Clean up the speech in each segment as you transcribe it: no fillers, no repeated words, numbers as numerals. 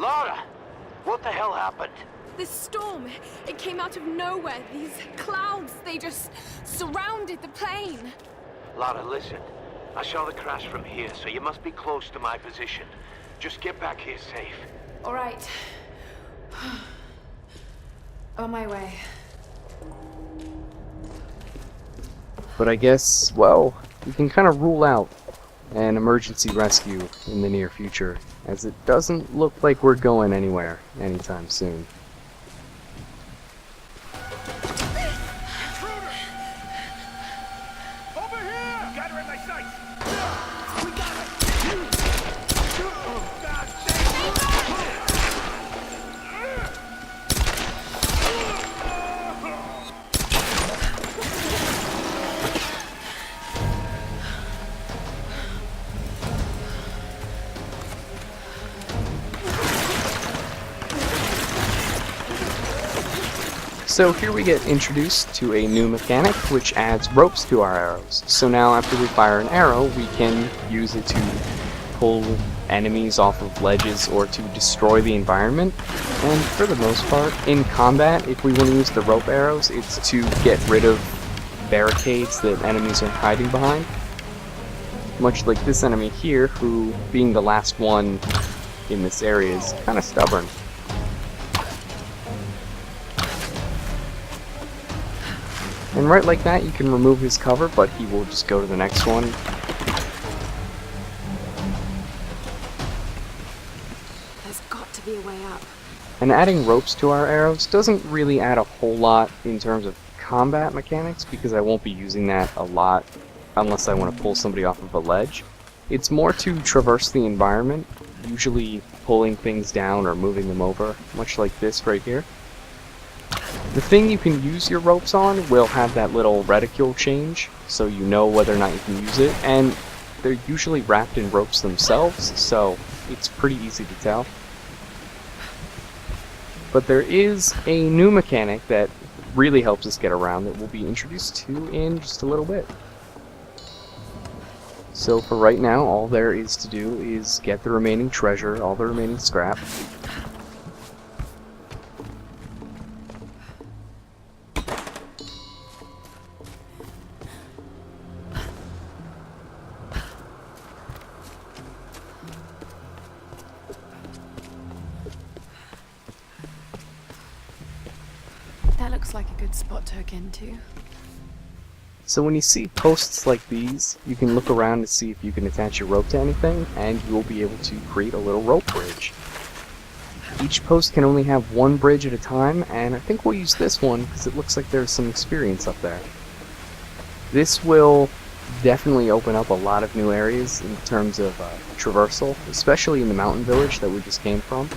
Lara! What the hell happened? This storm, it came out of nowhere. These clouds, they just surrounded the plane. Lara, listen. I saw the crash from here, so you must be close to my position. Just get back here safe. All right. On my way. But I guess, well, we can kind of rule out an emergency rescue in the near future, as it doesn't look like we're going anywhere anytime soon. So here we get introduced to a new mechanic which adds ropes to our arrows. So now after we fire an arrow, we can use it to pull enemies off of ledges or to destroy the environment. And for the most part, in combat, if we want to use the rope arrows, it's to get rid of barricades that enemies are hiding behind. Much like this enemy here, who, being the last one in this area, is kind of stubborn. And right like that, you can remove his cover, but he will just go to the next one. There's got to be a way up. And adding ropes to our arrows doesn't really add a whole lot in terms of combat mechanics, because I won't be using that a lot unless I want to pull somebody off of a ledge. It's more to traverse the environment, usually pulling things down or moving them over, much like this right here. The thing you can use your ropes on will have that little reticule change, so you know whether or not you can use it, and they're usually wrapped in ropes themselves, so it's pretty easy to tell. But there is a new mechanic that really helps us get around that we'll be introduced to in just a little bit. So for right now, all there is to do is get the remaining treasure, all the remaining scrap. That looks like a good spot to hook into. So when you see posts like these, you can look around to see if you can attach your rope to anything, and you will be able to create a little rope bridge. Each post can only have one bridge at a time, and I think we'll use this one because it looks like there's some experience up there. This will definitely open up a lot of new areas in terms of traversal, especially in the mountain village that we just came from.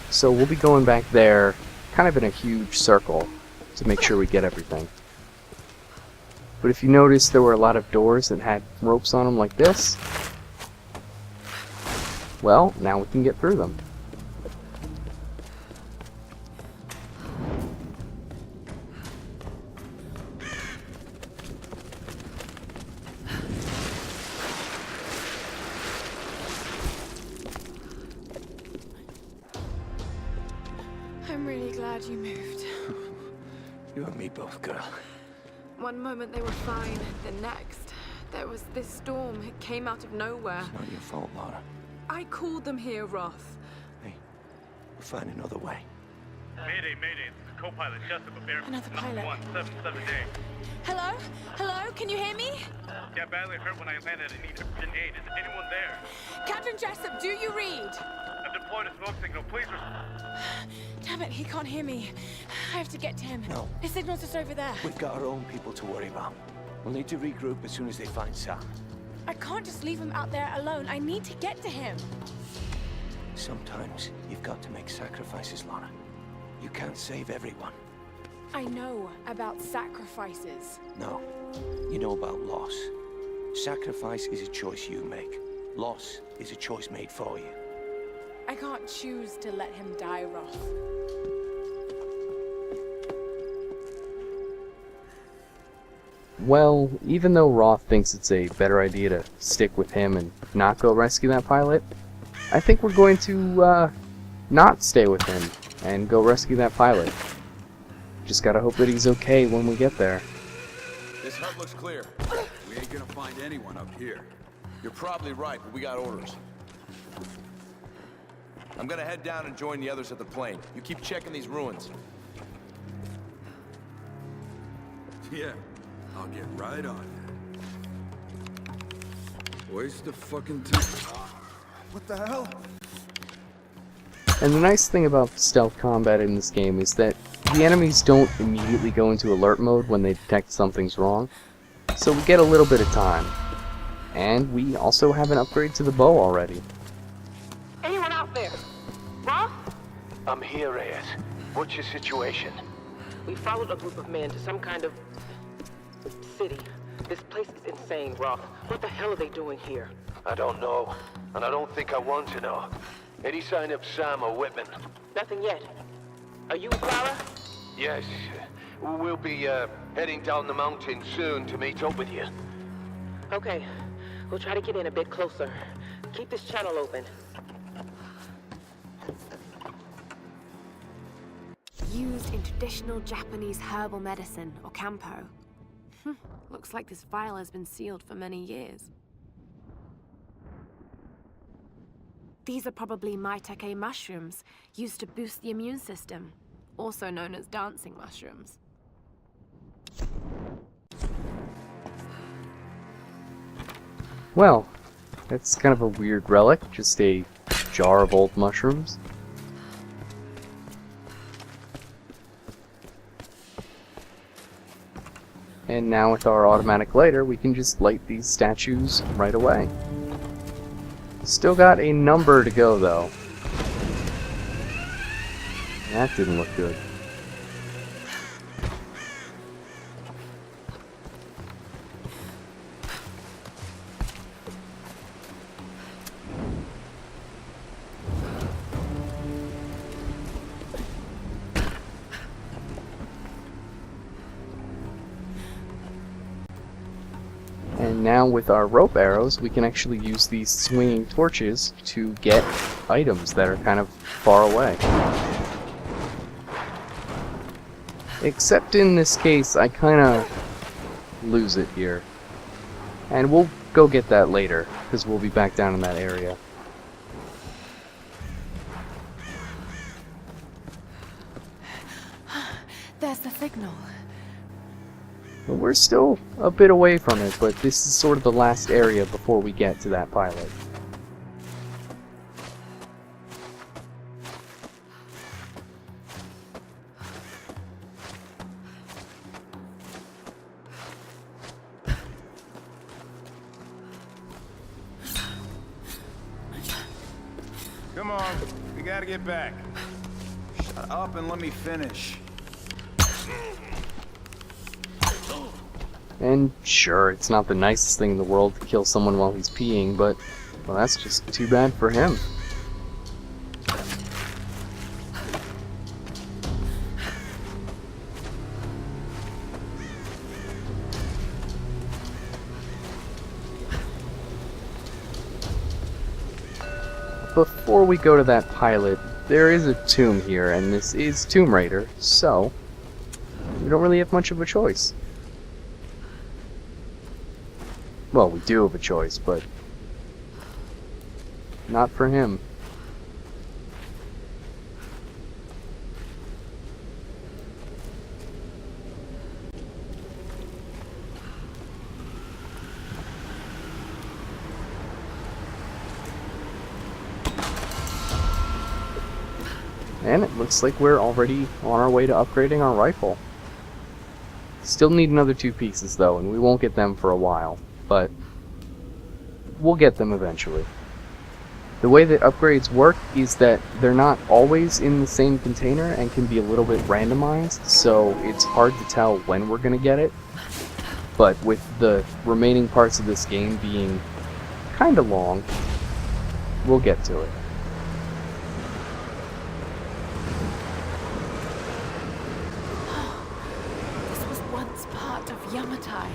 So we'll be going back there kind of in a huge circle to make sure we get everything. But if you notice, there were a lot of doors that had ropes on them like this. Well, now we can get through them. I'm really glad you moved. You and me both, girl. One moment they were fine, the next, there was this storm. It came out of nowhere. It's not your fault, Lara. I called them here, Roth. Hey, we'll find another way. Mayday, mayday. This is co-pilot Jessica Bear. Another pilot. 177 day. Hello? Hello? Can you hear me? Yeah, badly hurt when I landed. I need urgent aid. Is anyone there? Captain Jessup, do you read? I've deployed a smoke signal. Please Damn it, he can't hear me. I have to get to him. No. His signal's just over there. We've got our own people to worry about. We'll need to regroup as soon as they find Sam. I can't just leave him out there alone. I need to get to him. Sometimes you've got to make sacrifices, Lara. You can't save everyone. I know about sacrifices. No. You know about loss. Sacrifice is a choice you make. Loss is a choice made for you. I can't choose to let him die, Roth. Well, even though Roth thinks it's a better idea to stick with him and not go rescue that pilot, I think we're going to not stay with him and go rescue that pilot. Just gotta hope that he's okay when we get there. This hut looks clear. We ain't gonna find anyone up here. You're probably right, but we got orders. I'm gonna head down and join the others at the plane. You keep checking these ruins. Yeah, I'll get right on it. Waste of fucking time. What the hell? And the nice thing about stealth combat in this game is that the enemies don't immediately go into alert mode when they detect something's wrong, so we get a little bit of time. And we also have an upgrade to the bow already. Anyone out there? Ross? I'm here, Reyes. What's your situation? We followed a group of men to some kind of city. This place is insane, Ross. What the hell are they doing here? I don't know, and I don't think I want to know. Any sign of Sam or Whitman? Nothing yet. Are you Clara? Yes. We'll be heading down the mountain soon to meet up with you. Okay. We'll try to get in a bit closer. Keep this channel open. Used in traditional Japanese herbal medicine, or Kampo. Looks like this vial has been sealed for many years. These are probably maitake mushrooms, used to boost the immune system, also known as dancing mushrooms. Well, that's kind of a weird relic, just a jar of old mushrooms. And now with our automatic lighter, we can just light these statues right away. Still got a number to go, though. That didn't look good. And now with our rope arrows, we can actually use these swinging torches to get items that are kind of far away. Except in this case, I kind of lose it here. And we'll go get that later, because we'll be back down in that area. There's the signal. But we're still a bit away from it, but this is sort of the last area before we get to that pilot. Come on, we gotta get back. Shut up and let me finish. And sure, it's not the nicest thing in the world to kill someone while he's peeing, but, well, that's just too bad for him. Before we go to that pilot, there is a tomb here, and this is Tomb Raider, so we don't really have much of a choice. Well, we do have a choice, but not for him. And it looks like we're already on our way to upgrading our rifle. Still need another 2 pieces though, and we won't get them for a while, but we'll get them eventually. The way that upgrades work is that they're not always in the same container and can be a little bit randomized, so it's hard to tell when we're going to get it. But with the remaining parts of this game being kinda long, we'll get to it. This was once part of Yamatai.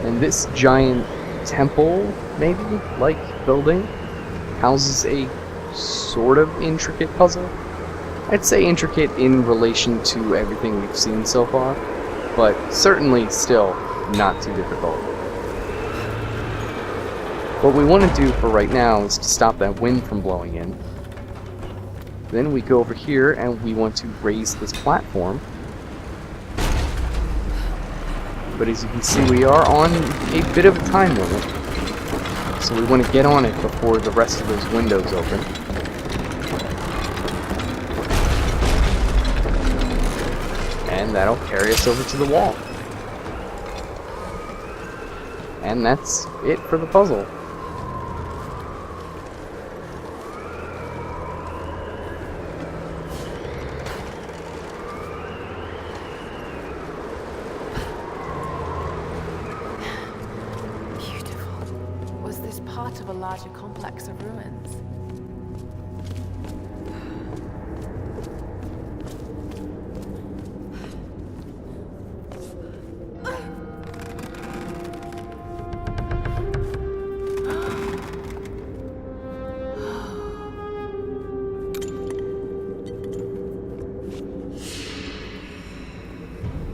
And this giant temple, maybe, like building, houses a sort of intricate puzzle. I'd say intricate in relation to everything we've seen so far, but certainly still not too difficult. What we want to do for right now is to stop that wind from blowing in. Then we go over here and we want to raise this platform. But as you can see, we are on a bit of a time limit, so we want to get on it before the rest of those windows open. And that'll carry us over to the wall. And that's it for the puzzle. Part of a larger complex of ruins.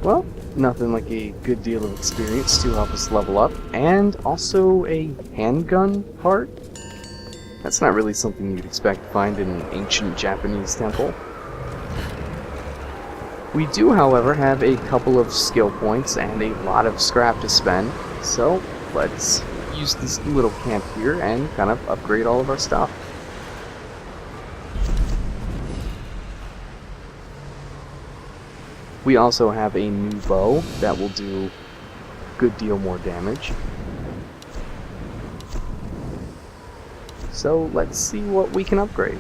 Well, nothing like a good deal of experience to help us level up, and also a handgun part. That's not really something you'd expect to find in an ancient Japanese temple. We do, however, have a couple of skill points and a lot of scrap to spend, so let's use this little camp here and kind of upgrade all of our stuff. We also have a new bow that will do a good deal more damage. So let's see what we can upgrade.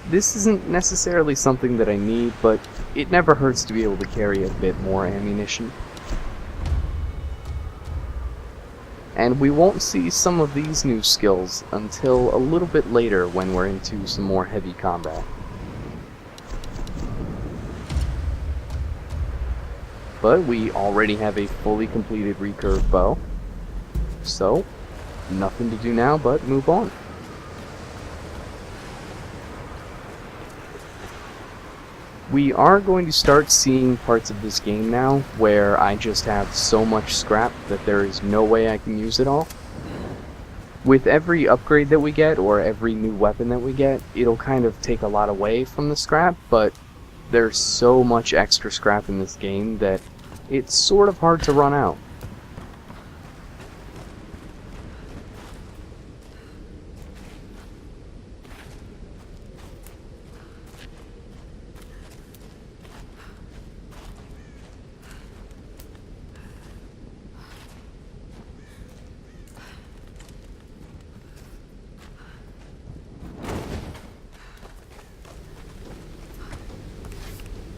This isn't necessarily something that I need, but it never hurts to be able to carry a bit more ammunition. And we won't see some of these new skills until a little bit later when we're into some more heavy combat. But we already have a fully completed recurve bow, so nothing to do now but move on. We are going to start seeing parts of this game now where I just have so much scrap that there is no way I can use it all. With every upgrade that we get, or every new weapon that we get, it'll kind of take a lot away from the scrap, but there's so much extra scrap in this game that it's sort of hard to run out.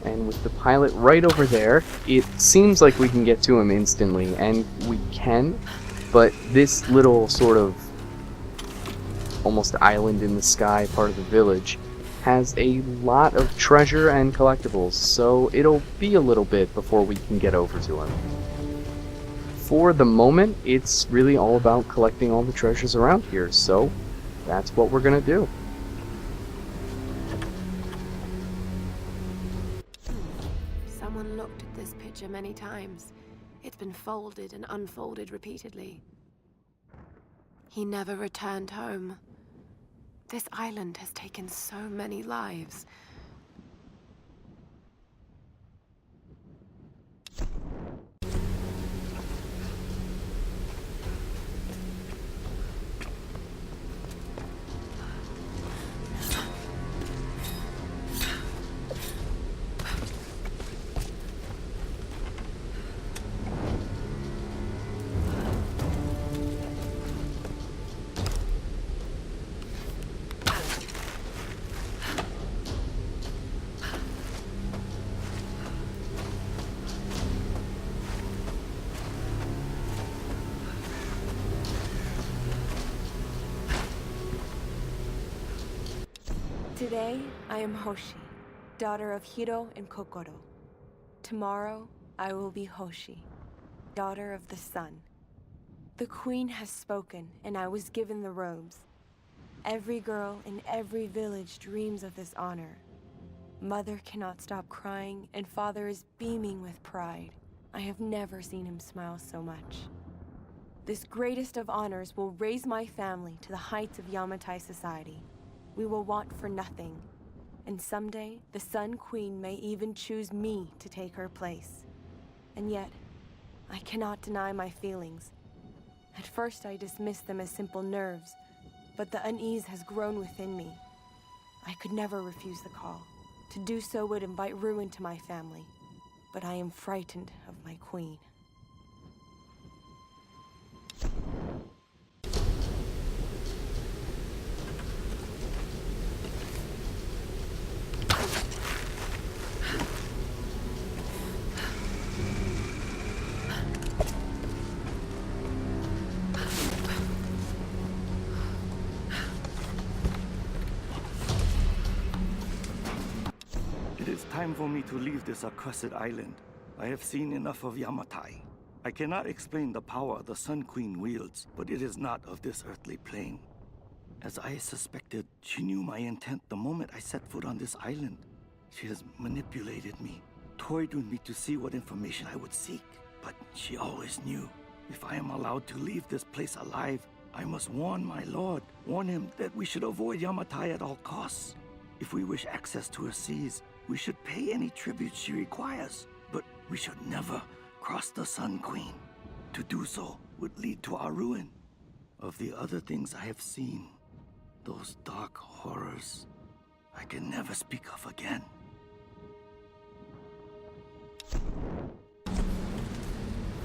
And with the pilot right over there, it seems like we can get to him instantly, and we can, but this little sort of almost island in the sky part of the village has a lot of treasure and collectibles, so it'll be a little bit before we can get over to him. For the moment, it's really all about collecting all the treasures around here, so that's what we're gonna do. Someone looked at this picture many times. It's been folded and unfolded repeatedly. He never returned home. This island has taken so many lives. Today, I am Hoshi, daughter of Hiro and Kokoro. Tomorrow, I will be Hoshi, daughter of the sun. The queen has spoken, and I was given the robes. Every girl in every village dreams of this honor. Mother cannot stop crying, and father is beaming with pride. I have never seen him smile so much. This greatest of honors will raise my family to the heights of Yamatai society. We will want for nothing. And someday, the Sun Queen may even choose me to take her place. And yet, I cannot deny my feelings. At first, I dismissed them as simple nerves, but the unease has grown within me. I could never refuse the call. To do so would invite ruin to my family. But I am frightened of my queen. It is time for me to leave this accursed island. I have seen enough of Yamatai. I cannot explain the power the Sun Queen wields, but it is not of this earthly plane. As I suspected, she knew my intent the moment I set foot on this island. She has manipulated me, toyed with me to see what information I would seek. But she always knew. If I am allowed to leave this place alive, I must warn my lord, warn him that we should avoid Yamatai at all costs. If we wish access to her seas, we should pay any tribute she requires, but we should never cross the Sun Queen. To do so would lead to our ruin. Of the other things I have seen, those dark horrors, I can never speak of again.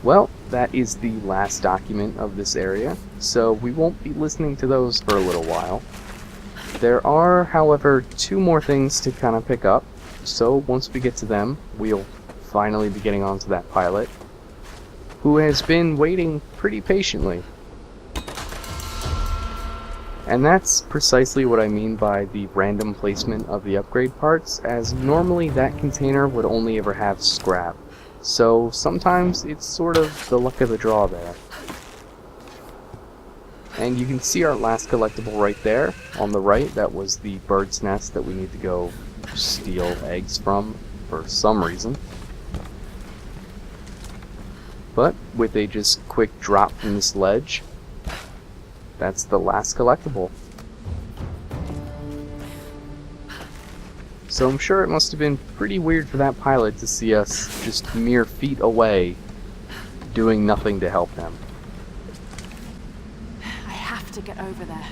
Well, that is the last document of this area, so we won't be listening to those for a little while. There are, however, 2 more things to kind of pick up, so once we get to them, we'll finally be getting onto that pilot, who has been waiting pretty patiently. And that's precisely what I mean by the random placement of the upgrade parts, as normally that container would only ever have scrap. So sometimes it's sort of the luck of the draw there. And you can see our last collectible right there on the right. That was the bird's nest that we need to go steal eggs from for some reason. But with a just quick drop from this ledge, that's the last collectible. So I'm sure it must have been pretty weird for that pilot to see us just mere feet away, doing nothing to help him. I have to get over there.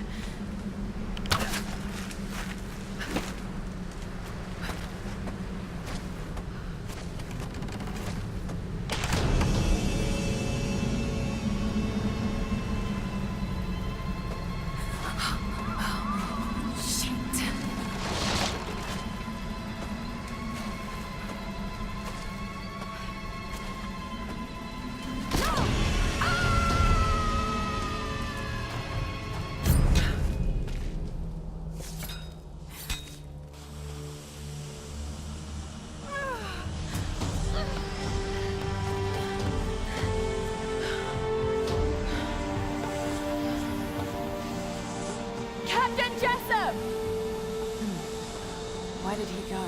Captain Jessup! Where did he go?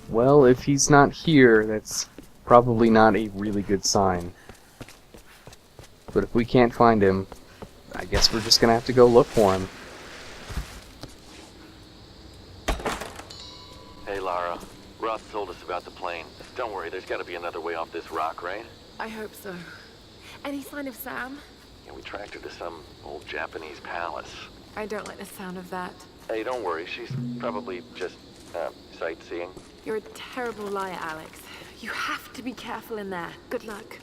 Well, if he's not here, that's probably not a really good sign. But if we can't find him, I guess we're just gonna have to go look for him. Hey, Lara. Ross told us about the plane. Don't worry, there's gotta be another way off this rock, right? I hope so. Any sign of Sam? Yeah, we tracked her to some old Japanese palace. I don't like the sound of that. Hey, don't worry, she's probably just, sightseeing. You're a terrible liar, Alex. You have to be careful in there. Good luck.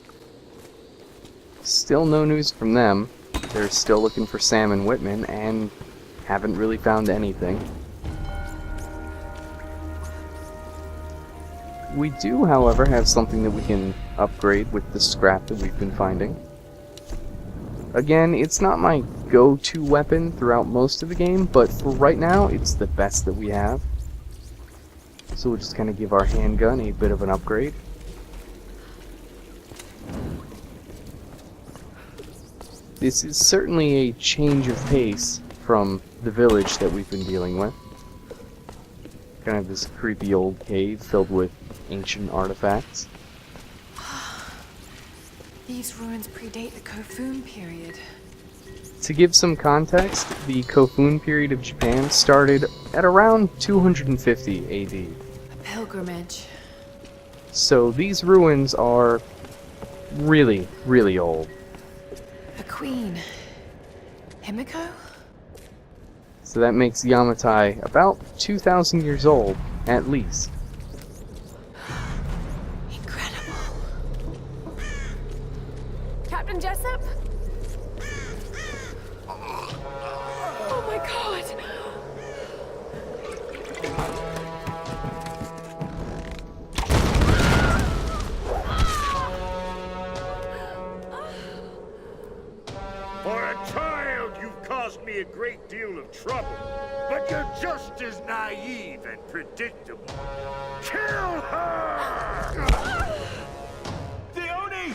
Still no news from them. They're still looking for Sam and Whitman, and haven't really found anything. We do, however, have something that we can upgrade with the scrap that we've been finding. Again, it's not my go-to weapon throughout most of the game, but for right now, it's the best that we have. So we'll just kind of give our handgun a bit of an upgrade. This is certainly a change of pace from the village that we've been dealing with. Kind of this creepy old cave filled with ancient artifacts. These ruins predate the Kofun period. To give some context, the Kofun period of Japan started at around 250 AD. A pilgrimage. So these ruins are really, really old. A queen. Himiko? So that makes Yamatai about 2,000 years old, at least. Incredible. Captain Jessup? Oh my god! For a child, you've caused me a great deal of trouble. But you're just as naive and predictable. Kill her! The Oni!